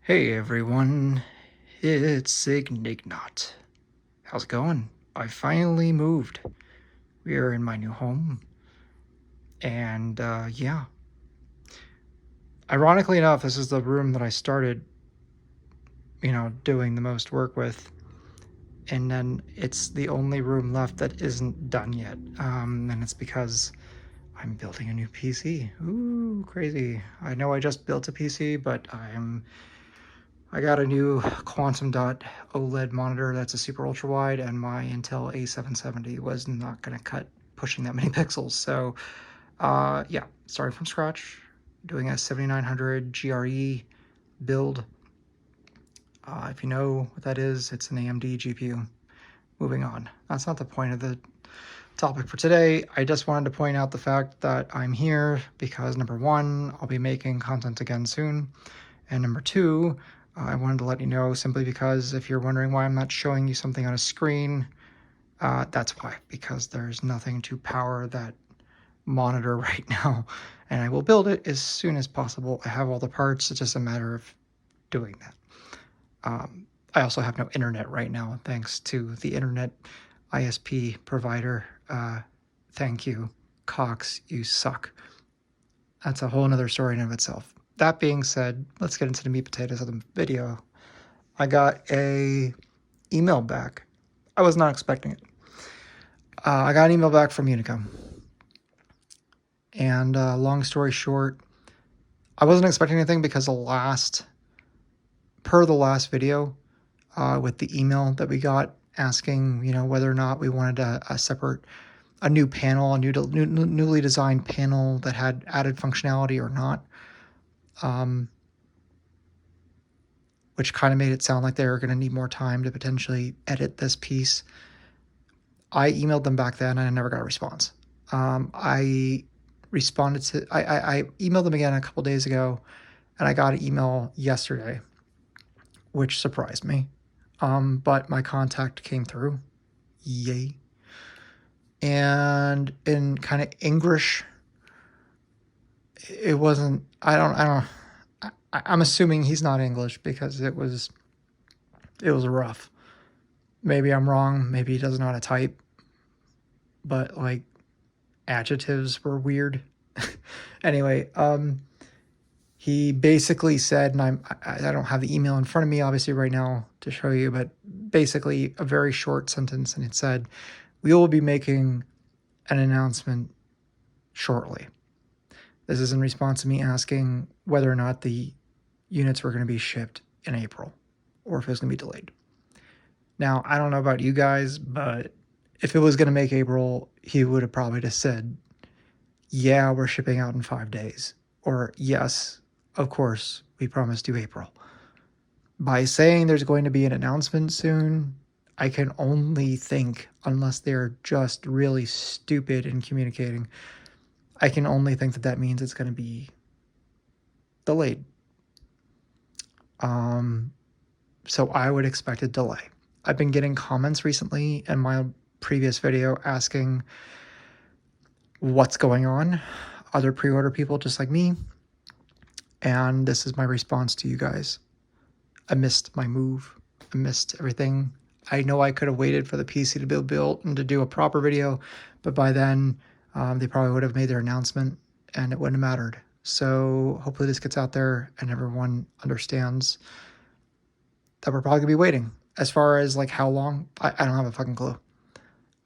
Hey everyone, it's Ignignot. How's it going? I finally moved. We are in my new home. And yeah. Ironically enough, this is the room that I started, doing the most work with. And then it's the only room left that isn't done yet. And it's because I'm building a new PC. Ooh, crazy. I know I just built a PC, but I got a new quantum dot OLED monitor that's a super ultra wide, and my Intel A770 was not going to cut pushing that many pixels. So, yeah, starting from scratch, doing a 7900 GRE build. If you know what that is, it's an AMD GPU. Moving on. That's not the point of the topic for today. I just wanted to point out the fact that I'm here because number one, I'll be making content again soon. And number two, I wanted to let you know simply because if you're wondering why I'm not showing you something on a screen, that's why, because there's nothing to power that monitor right now. And I will build it as soon as possible. I have all the parts. It's just a matter of doing that. I also have no internet right now, thanks to the internet ISP provider. Thank you, Cox, you suck. That's a whole nother story in and of itself. That being said, let's get into the meat potatoes of the video. I got a email back. I was not expecting it. I got an email back from Unico. And long story short, I wasn't expecting anything because per the last video, with the email that we got asking, whether or not we wanted a new panel, a newly designed panel that had added functionality or not. Which kind of made it sound like they were going to need more time to potentially edit this piece. I emailed them back then and I never got a response. I emailed them again a couple days ago and I got an email yesterday, which surprised me. But my contact came through. Yay. And in kind of English, it wasn't, I'm assuming he's not English because it was rough. Maybe I'm wrong. Maybe he doesn't know how to type. But like adjectives were weird. Anyway, he basically said, and I don't have the email in front of me obviously right now to show you, but basically a very short sentence, and it said, "We will be making an announcement shortly." This is in response to me asking whether or not the units were going to be shipped in April or if it was going to be delayed. Now, I don't know about you guys, but if it was going to make April, he would have probably just said, yeah, we're shipping out in 5 days. Or yes, of course, we promised you April. By saying there's going to be an announcement soon, I can only think, unless they're just really stupid in communicating, I can only think that that means it's going to be delayed. So I would expect a delay. I've been getting comments recently in my previous video asking what's going on. Other pre-order people just like me. And this is my response to you guys. I missed my move. I missed everything. I know I could have waited for the PC to be built and to do a proper video, but by then they probably would have made their announcement and it wouldn't have mattered. So hopefully this gets out there and everyone understands that we're probably gonna be waiting. As far as like how long, I don't have a fucking clue.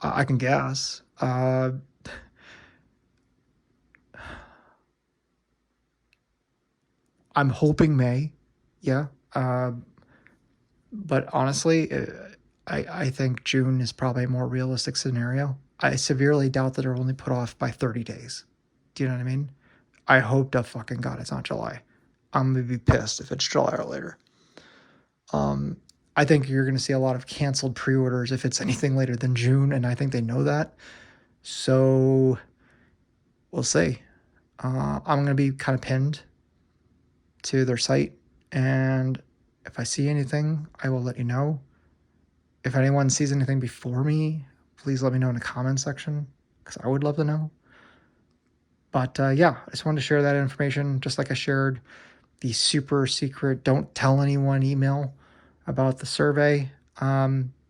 I can guess. I'm hoping May, yeah. But honestly, I think June is probably a more realistic scenario. I severely doubt that it'll only put off by 30 days. Do you know what I mean? I hope to fucking God it's not July. I'm gonna be pissed if it's July or later. I think you're gonna see a lot of canceled pre-orders if it's anything later than June, and I think they know that. So we'll see. I'm gonna be kind of pinned to their site, and if I see anything, I will let you know. If anyone sees anything before me, please let me know in the comment section, because I would love to know. But yeah, I just wanted to share that information, just like I shared the super secret, don't tell anyone email about the survey,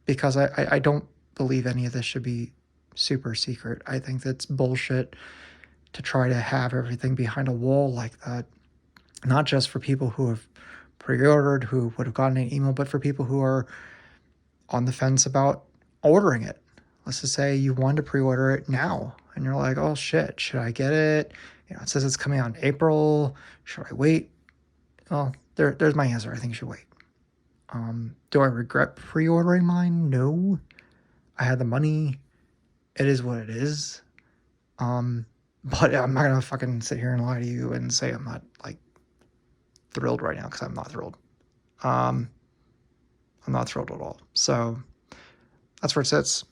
because I don't believe any of this should be super secret. I think that's bullshit to try to have everything behind a wall like that, not just for people who have pre-ordered, who would have gotten an email, but for people who are on the fence about ordering it. Let's just say you want to pre-order it now and you're like, oh shit, should I get it? It says it's coming out in April. Should I wait? Well, there's my answer. I think you should wait. Do I regret pre-ordering mine? No. I had the money. It is what it is. But I'm not gonna fucking sit here and lie to you and say I'm not like thrilled right now, because I'm not thrilled. I'm not thrilled at all. So that's where it sits.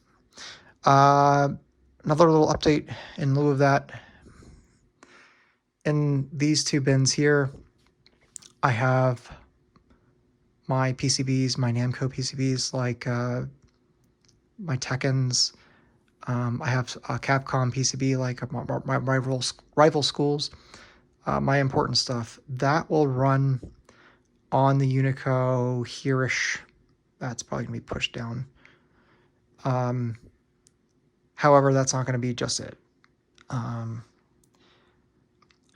Another little update in lieu of that. In these two bins here, I have my PCBs, my Namco PCBs, like my Tekkens. I have a Capcom PCB, like my rival schools. My important stuff that will run on the Unico here-ish. That's probably gonna be pushed down. However, that's not gonna be just it. I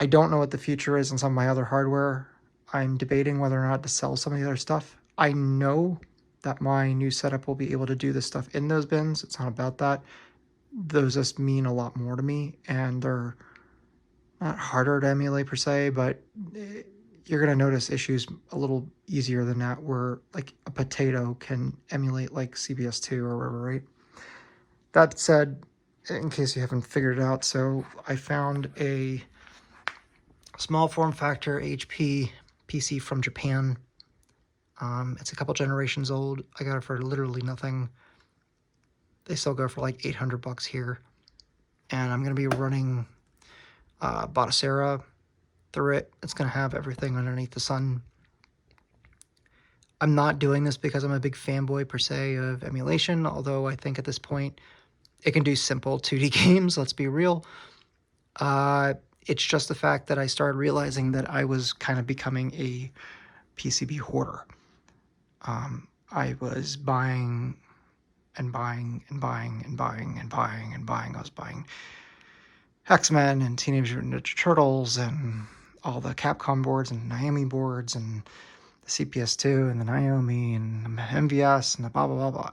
don't know what the future is on some of my other hardware. I'm debating whether or not to sell some of the other stuff. I know that my new setup will be able to do this stuff in those bins. It's not about that. Those just mean a lot more to me, and they're not harder to emulate per se, but you're going to notice issues a little easier than that, where like a potato can emulate like CBS2 or whatever, right? That said, in case you haven't figured it out, so I found a small form factor HP PC from Japan. It's a couple generations old. I got it for literally nothing. They still go for like $800 here. And I'm going to be running Batocera through it. It's going to have everything underneath the sun. I'm not doing this because I'm a big fanboy per se of emulation, although I think at this point it can do simple 2D games, let's be real. It's just the fact that I started realizing that I was kind of becoming a PCB hoarder. I was buying and buying and buying and buying and buying and buying. I was buying X-Men and Teenage Mutant Ninja Turtles and all the Capcom boards and Naomi boards and the CPS2 and the Naomi and the MVS and the blah, blah, blah, blah.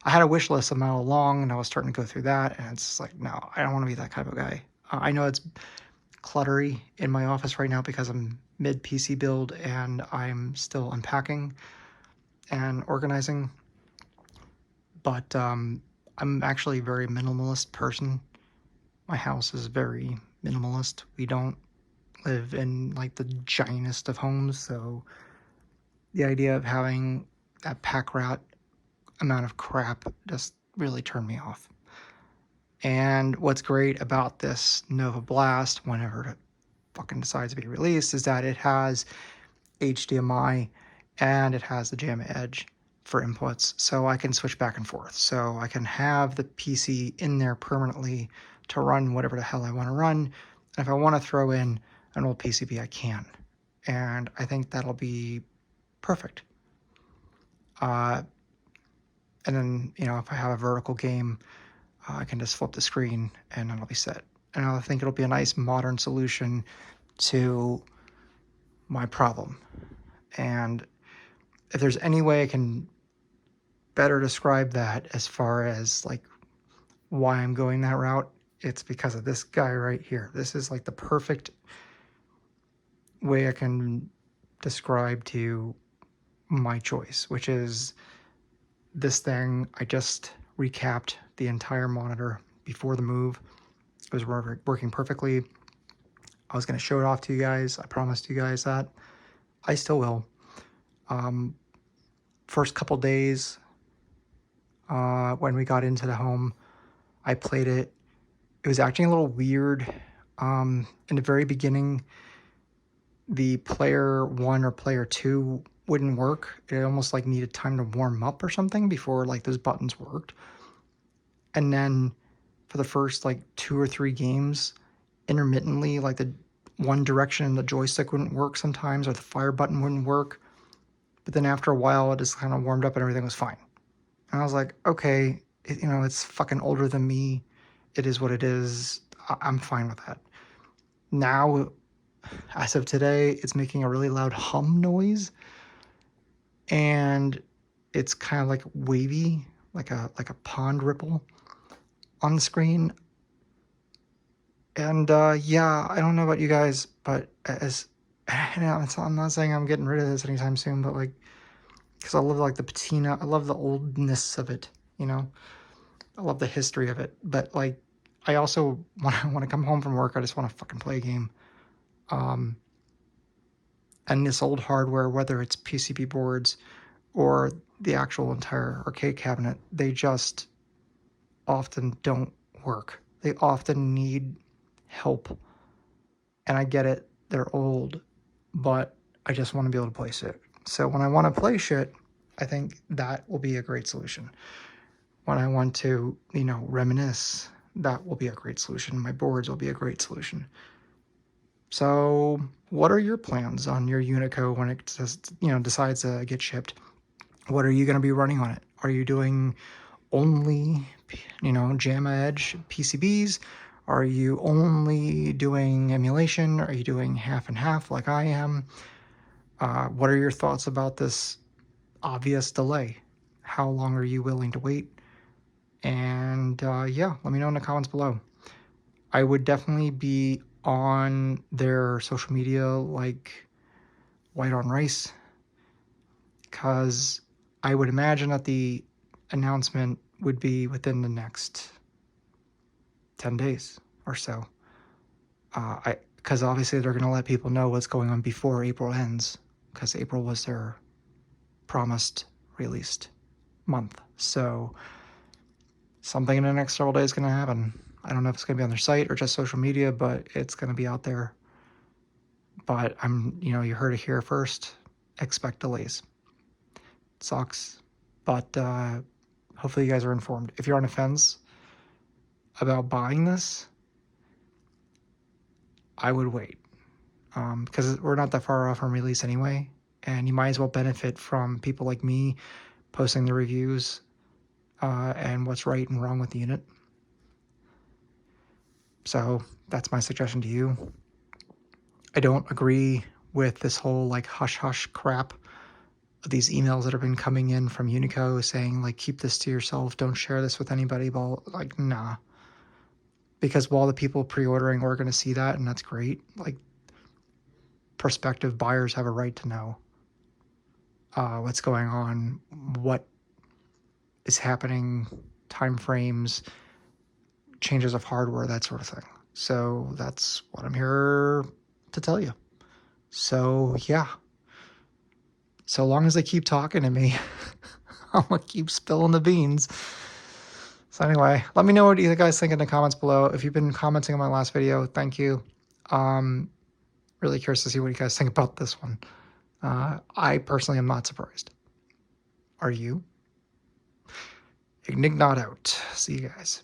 I had a wish list a mile long, and I was starting to go through that, and it's like, no, I don't want to be that type of guy. I know it's cluttery in my office right now because I'm mid PC build and I'm still unpacking and organizing, but I'm actually a very minimalist person. My house is very minimalist. We don't live in like the giantest of homes, so the idea of having that pack rat amount of crap just really turned me off. And what's great about this Nova Blast, whenever it fucking decides to be released, is that it has HDMI and it has the JAMA Edge for inputs, so I can switch back and forth. So I can have the PC in there permanently to run whatever the hell I want to run. And if I want to throw in an old PCB, I can. And I think that'll be perfect. And then, if I have a vertical game, I can just flip the screen and it'll be set. And I think it'll be a nice modern solution to my problem. And if there's any way I can better describe that as far as like why I'm going that route, it's because of this guy right here. This is like the perfect way I can describe to you my choice, which is this thing. I just recapped the entire monitor before the move. It was working perfectly. I was going to show it off to you guys. I promised you guys that. I still will. First couple days when we got into the home, I played it. It was acting a little weird. In the very beginning, the player 1 or player 2 wouldn't work. It almost like needed time to warm up or something before like those buttons worked. And then for the first like 2 or 3 games, intermittently, like the one direction the joystick wouldn't work sometimes, or the fire button wouldn't work. But then after a while, it just kind of warmed up and everything was fine. And I was like, okay, it's fucking older than me. It is what it is. I'm fine with that. Now, as of today, it's making a really loud hum noise, and it's kind of like wavy, like a pond ripple on the screen. And yeah, I don't know about you guys, but I'm not saying I'm getting rid of this anytime soon, but like, because I love like the patina, I love the oldness of it, I love the history of it. But like, I also when I come home from work, I just want to fucking play a game. And this old hardware, whether it's PCB boards or the actual entire arcade cabinet, they just often don't work. They often need help. And I get it, they're old, but I just want to be able to play shit. So when I want to play shit, I think that will be a great solution. When I want to, reminisce, that will be a great solution. My boards will be a great solution. So what are your plans on your Unico when it just, decides to get shipped? What are you going to be running on it? Are you doing only, JAMA Edge PCBs? Are you only doing emulation? Are you doing half and half like I am? What are your thoughts about this obvious delay? How long are you willing to wait? And yeah, let me know in the comments below. I would definitely be on their social media like white on rice, because I would imagine that the announcement would be within the next 10 days or so. Because obviously they're going to let people know what's going on before April ends, because April was their promised released month. So something in the next several days is going to happen. I don't know if it's going to be on their site or just social media, but it's going to be out there. But you heard it here first. Expect delays. It sucks, but hopefully you guys are informed. If you're on the fence about buying this, I would wait, because we're not that far off from release anyway, and you might as well benefit from people like me posting the reviews and what's right and wrong with the unit. So that's my suggestion to you. I don't agree with this whole like hush-hush crap, these emails that have been coming in from Unico saying like, keep this to yourself, don't share this with anybody. Well, like, nah. Because while the people pre-ordering are going to see that, and that's great, like, prospective buyers have a right to know what's going on, what is happening, time frames, changes of hardware, that sort of thing. So that's what I'm here to tell you. So yeah, so long as they keep talking to me, I'm gonna keep spilling the beans. So anyway, let me know what you guys think in the comments below. If you've been commenting on my last video, thank you. Really curious to see what you guys think about this one. I personally am not surprised. Are you? Ignignot out. See you guys.